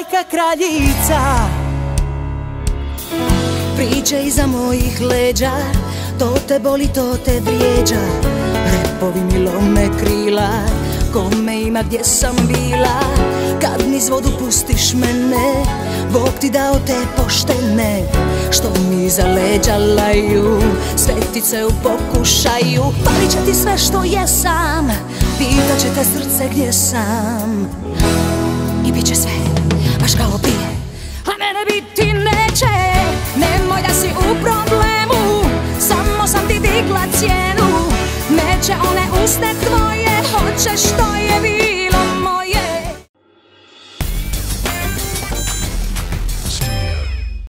majka kraljica. Priče iza mojih leđa, to te boli, to te vrijeđa. Repovi mi lome krila, kome ima gdje sam bila. Kad niz vodu pustiš mene, Bog ti dao te poštene, što mi za leđa laju, svetice u pokušaju. Palit će ti sve što jesam, pitat će te srce gdje sam, i bit će sve baš kao prije.